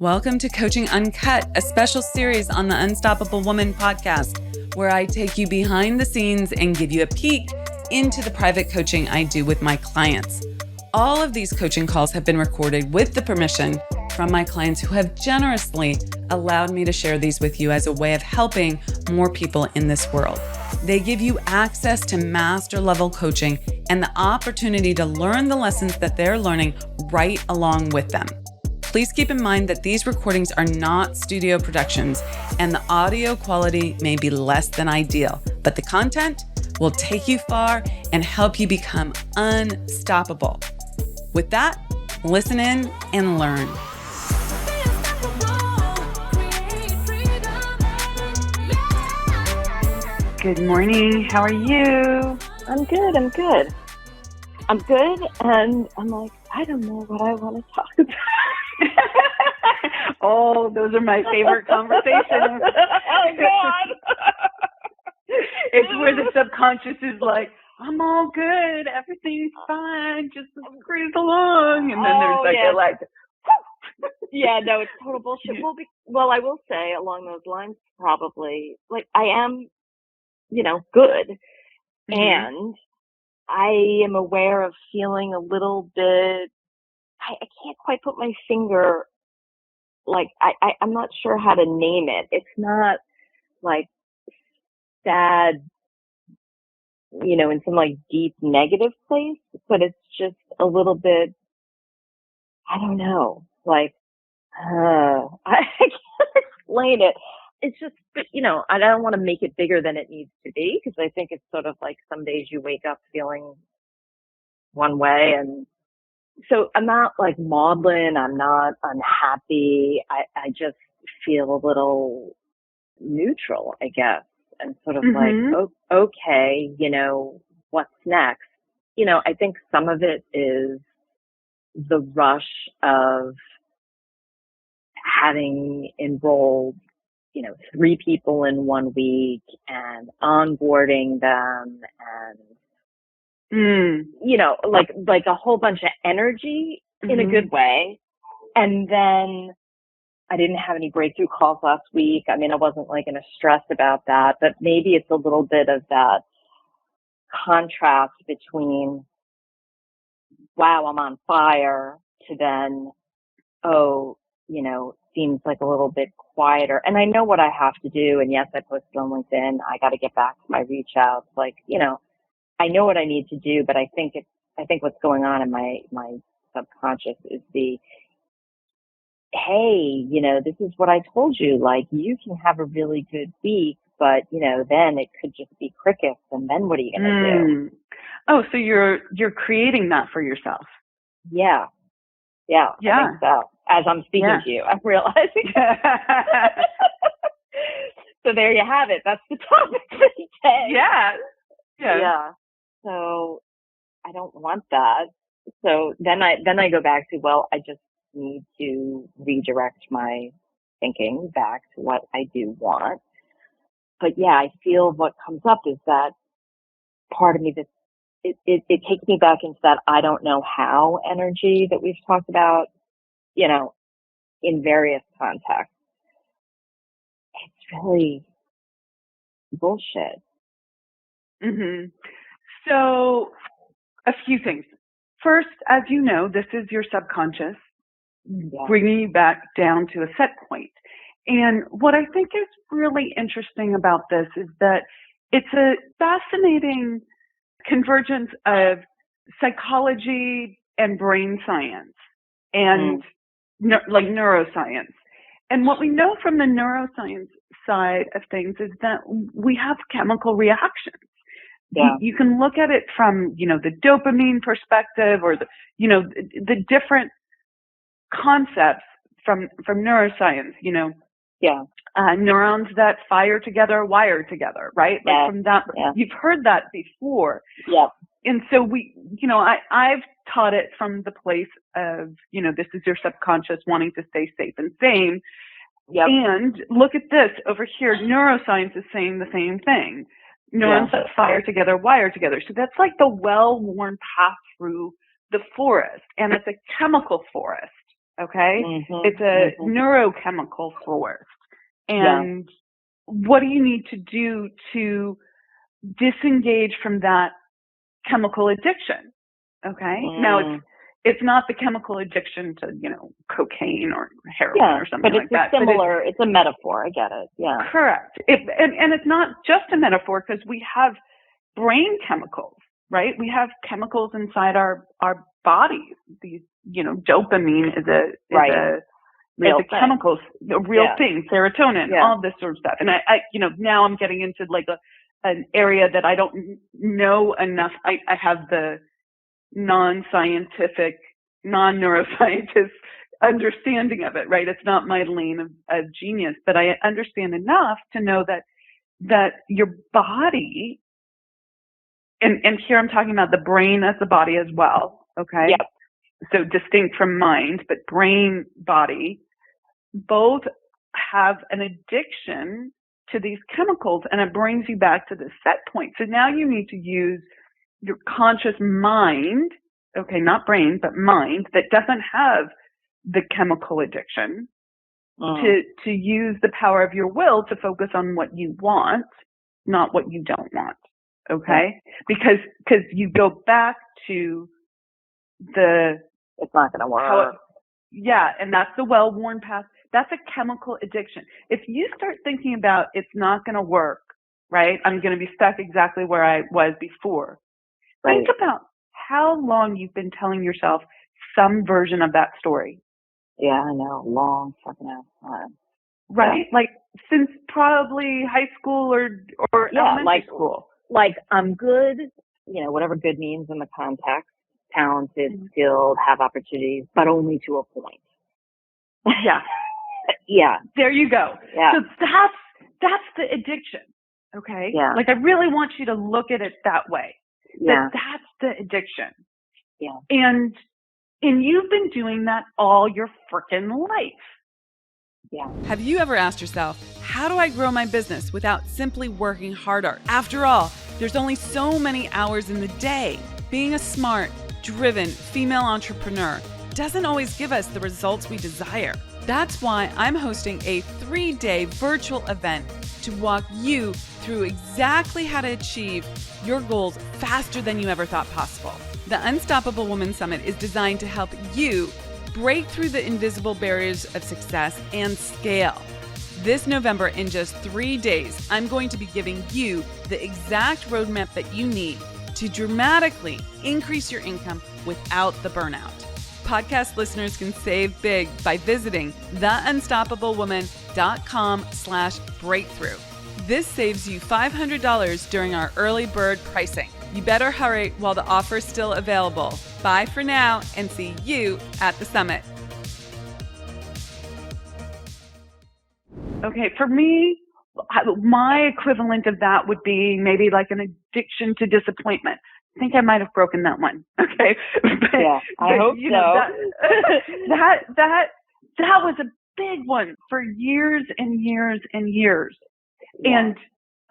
Welcome to Coaching Uncut, a special series on the Unstoppable Woman podcast, where I take you behind the scenes and give you a peek into the private coaching I do with my clients. All of these coaching calls have been recorded with the permission from my clients who have generously allowed me to share these with you as a way of helping more people in this world. They give you access to master level coaching and the opportunity to learn the lessons that they're learning right along with them. Please keep in mind that these recordings are not studio productions and the audio quality may be less than ideal, but the content will take you far and help you become unstoppable. With that, listen in and learn. Good morning. How are you? I'm good. And I'm like, I don't know what I want to talk about. Oh, those are my favorite conversations. Oh, God. It's where the subconscious is like, I'm all good. Everything's fine. Just cruise along. And then there's yeah, no, it's total bullshit. Well, I will say along those lines, probably, like, I am, good. Mm-hmm. And I am aware of feeling a little bit, I can't quite put my finger, like, I'm not sure how to name it. It's not like sad, in some like deep negative place, but it's just a little bit, I don't know, like, I can't explain it. It's just, I don't want to make it bigger than it needs to be, because I think it's sort of like some days you wake up feeling one way, and so I'm not like maudlin, I'm not unhappy, I just feel a little neutral, I guess, and sort of like, okay, what's next? I think some of it is the rush of having enrolled 3 people in 1 week and onboarding them and, like a whole bunch of energy in a good way. And then I didn't have any breakthrough calls last week. I mean, I wasn't like in a stress about that, but maybe it's a little bit of that contrast between, wow, I'm on fire, to then, seems like a little bit quieter. And I know what I have to do. And yes, I posted on LinkedIn. I got to get back to my reach outs. Like, I know what I need to do, but I think what's going on in my subconscious is hey, this is what I told you. Like, you can have a really good week, but, then it could just be crickets. And then what are you going to do? Oh, so you're creating that for yourself. Yeah. I think so. As I'm speaking to you, I'm realizing. So there you have it. That's the topic for today. Yeah. So I don't want that. So then I go back to, well, I just need to redirect my thinking back to what I do want. But yeah, I feel what comes up is that part of me that it takes me back into that I don't know how energy that we've talked about, in various contexts. It's really bullshit. So a few things. First, as you know, this is your subconscious bringing you back down to a set point. And what I think is really interesting about this is that it's a fascinating convergence of psychology and brain science and like neuroscience. And what we know from the neuroscience side of things is that we have chemical reactions. Yeah. You can look at it from, the dopamine perspective or the different concepts from neuroscience, neurons that fire together, wire together, right? Yeah. Like from that, you've heard that before. Yeah. And so I've taught it from the place of, this is your subconscious wanting to stay safe and sane. Yep. And look at this over here. Neuroscience is saying the same thing. Neurons that fire together, wire together. So that's like the well-worn path through the forest. And it's a chemical forest. Okay. Mm-hmm. It's a Mm-hmm. neurochemical force. And what do you need to do to disengage from that chemical addiction? Okay. Now it's not the chemical addiction to, cocaine or heroin or something like that. It's a metaphor. I get it. Yeah. Correct. And it's not just a metaphor, because we have brain chemicals, right? We have chemicals inside our bodies. These, dopamine is a chemical, a real thing, serotonin, all of this sort of stuff. And I now I'm getting into like an area that I don't know enough. I have the non-scientific, non-neuroscientist understanding of it, right? It's not my lane of genius, but I understand enough to know that your body, and here I'm talking about the brain as the body as well, okay? Yep. So distinct from mind, but brain, body, both have an addiction to these chemicals, and it brings you back to the set point. So now you need to use your conscious mind, okay, not brain, but mind, that doesn't have the chemical addiction, to use the power of your will to focus on what you want, not what you don't want, okay? Because you go back to it's not going to work. And that's the well-worn path. That's a chemical addiction. If you start thinking about it's not going to work, right? I'm going to be stuck exactly where I was before. Right. Think about how long you've been telling yourself some version of that story. Yeah, I know. Long fucking time. Right? Yeah. Like since probably high school or elementary school. Like I'm good, whatever good means in the context. Talented, skilled, have opportunities, but only to a point. Yeah. Yeah. There you go. Yeah. So that's the addiction. Okay? Yeah. Like I really want you to look at it that way. Yeah. That's the addiction. Yeah. And you've been doing that all your frickin' life. Yeah. Have you ever asked yourself, how do I grow my business without simply working harder? After all, there's only so many hours in the day. Being a smart, driven female entrepreneur doesn't always give us the results we desire. That's why I'm hosting a 3-day virtual event to walk you through exactly how to achieve your goals faster than you ever thought possible. The Unstoppable Woman Summit is designed to help you break through the invisible barriers of success and scale. This November, in just 3 days, I'm going to be giving you the exact roadmap that you need to dramatically increase your income without the burnout. Podcast listeners can save big by visiting theunstoppablewoman.com/breakthrough. This saves you $500 during our early bird pricing. You better hurry while the offer's still available. Bye for now, and see you at the summit. Okay, for me, my equivalent of that would be maybe like an addiction to disappointment. I think I might have broken that one. Okay. I hope so. That was a big one for years and years and years. Yeah. And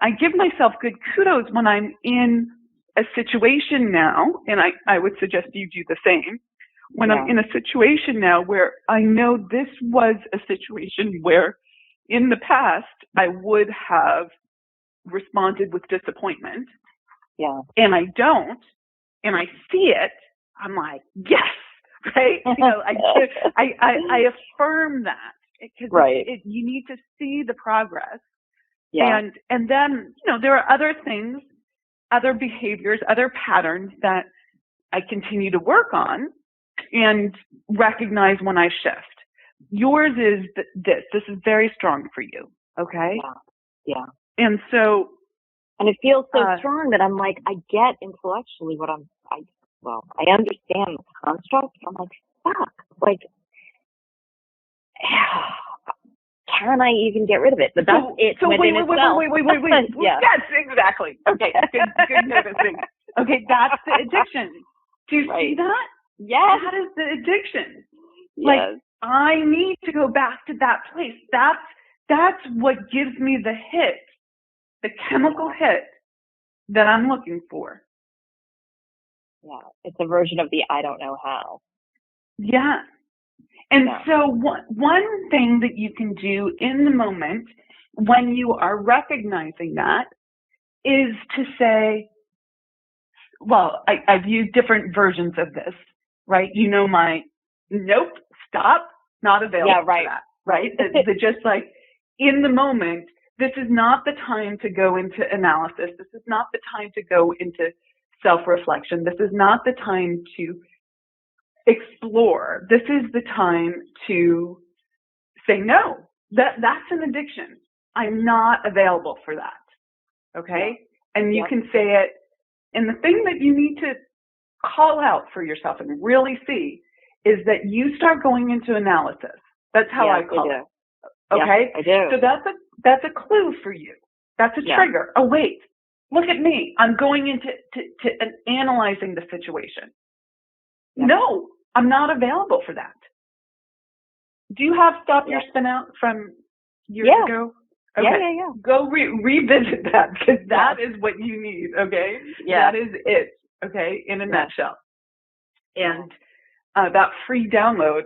I give myself good kudos when I'm in a situation now, and I would suggest you do the same. When I'm in a situation now where I know this was a situation where in the past I would have responded with disappointment. Yeah. And I don't, and I see it, I'm like, yes, right? I affirm that because you need to see the progress. Yeah. And then, there are other things, other behaviors, other patterns that I continue to work on and recognize when I shift. Yours is this is very strong for you. Okay. Yeah. And so, and it feels so strong that I'm like, I get intellectually what I understand the construct. I'm like, fuck, like, can I even get rid of it? But that's it. So wait. Yeah. Yes, exactly. Okay, good noticing. Okay, that's the addiction. Do you see that? Yes. That is the addiction. Yes. Like, I need to go back to that place. That's what gives me the hit, the chemical hit that I'm looking for. Yeah, it's a version of the I don't know how. Yeah. And so one thing that you can do in the moment when you are recognizing that is to say, well, I've used different versions of this, right? You know, my nope, stop, not available for that, right? The just like in the moment, this is not the time to go into analysis. This is not the time to go into self-reflection. This is not the time to explore. This is the time to say, no, that's an addiction. I'm not available for that. Okay? And you can say it. And the thing that you need to call out for yourself and really see is that you start going into analysis. That's how I call it. Okay? I do. So that's a clue for you. That's a trigger. Oh, wait, look at me. I'm going into analyzing the situation. No, I'm not available for that. Do you have Stop Your Spin Out from years ago? Okay. Yeah. Go revisit that, because that is what you need, okay? Yeah. That is it, okay, in a nutshell. And that free download,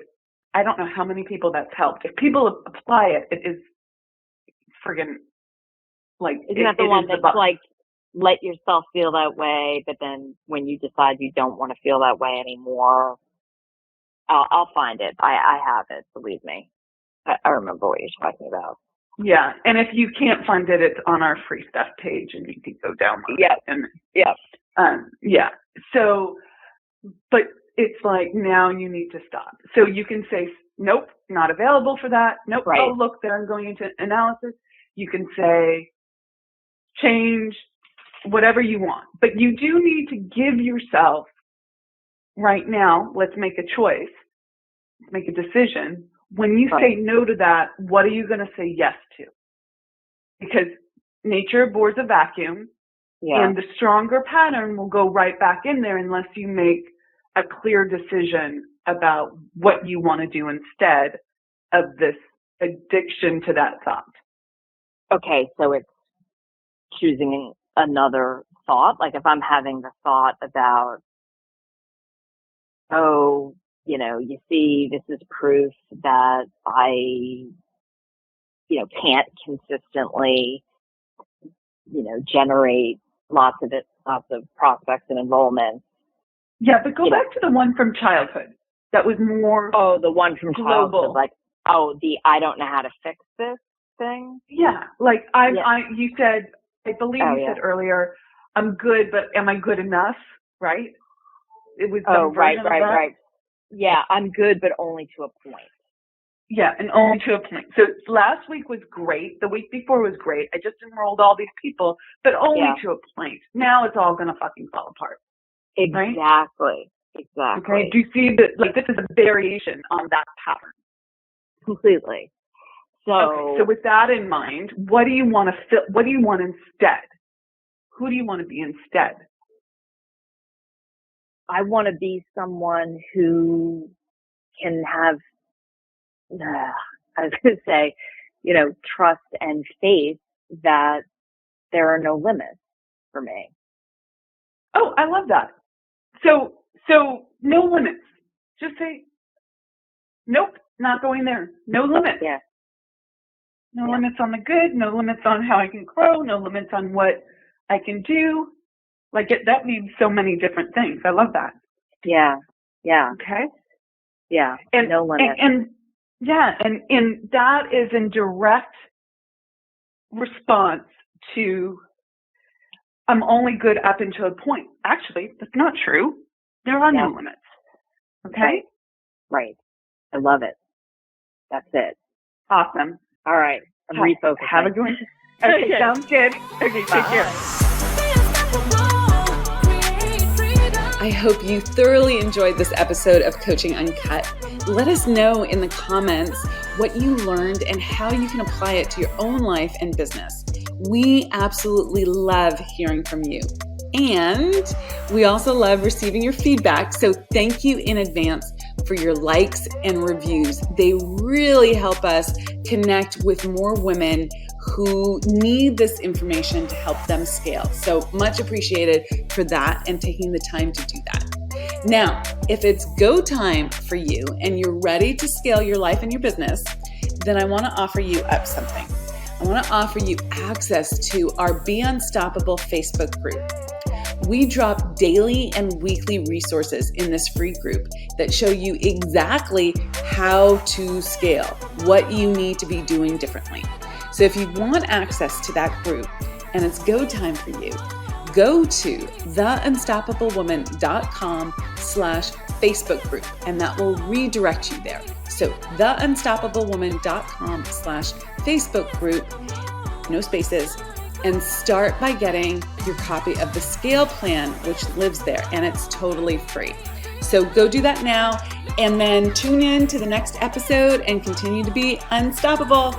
I don't know how many people that's helped. If people apply it, it is friggin' like... Isn't that the one that's like, let yourself feel that way, but then when you decide you don't want to feel that way anymore, I'll find it. I have it, believe me. I remember what you're talking about. Yeah, and if you can't find it, it's on our free stuff page, and you can go download it. And so, but it's like, now you need to stop. So you can say, nope, not available for that. Nope, oh, look, there I'm going into analysis. You can say, change, whatever you want. But you do need to give yourself, right now, let's make a choice, make a decision. When you say no to that, what are you going to say yes to? Because nature abhors a vacuum, and the stronger pattern will go right back in there unless you make a clear decision about what you want to do instead of this addiction to that thought. Okay, so it's choosing another thought. Like if I'm having the thought about, oh, you know, you see, this is proof that I, you know, can't consistently, you know, generate lots of prospects and enrollments. Yeah, but go back to the one from childhood. That was more the one from global. Childhood, like, I don't know how to fix this thing. Yeah, like you said, I believe you said earlier, I'm good, but am I good enough? Right? It was some version of that. Right. Yeah, I'm good, but only to a point. Yeah, and only to a point. So last week was great. The week before was great. I just enrolled all these people, but only to a point. Now it's all going to fucking fall apart. Exactly. Right? Exactly. Okay. Do you see that? Like, this is a variation on that pattern. Completely. So with that in mind, what do you want to feel? What do you want instead? Who do you want to be instead? I want to be someone who can have, I was going to say, you know, trust and faith that there are no limits for me. Oh, I love that. So no limits. Just say, nope, not going there. No limits. Yeah. No limits on the good, no limits on how I can grow, no limits on what I can do. Like that means so many different things. I love that. Yeah. Yeah. Okay. Yeah. And no limits. And that is in direct response to I'm only good up until a point. Actually, that's not true. There are no limits. Okay? Right. I love it. That's it. Awesome. All right. I'm refocusing. Have a good one. Okay, sounds good. Okay, take care. I hope you thoroughly enjoyed this episode of Coaching Uncut. Let us know in the comments what you learned and how you can apply it to your own life and business. We absolutely love hearing from you. And we also love receiving your feedback. So thank you in advance for your likes and reviews. They really help us connect with more women who need this information to help them scale. So much appreciated for that and taking the time to do that. Now, if it's go time for you and you're ready to scale your life and your business, then I want to offer you up something. I want to offer you access to our Be Unstoppable Facebook group. We drop daily and weekly resources in this free group that show you exactly how to scale, what you need to be doing differently. So if you want access to that group and it's go time for you, go to theunstoppablewoman.com/Facebook group, and that will redirect you there. So theunstoppablewoman.com/Facebook group, no spaces, and start by getting your copy of the Scale Plan, which lives there, and it's totally free. So go do that now, and then tune in to the next episode and continue to be unstoppable.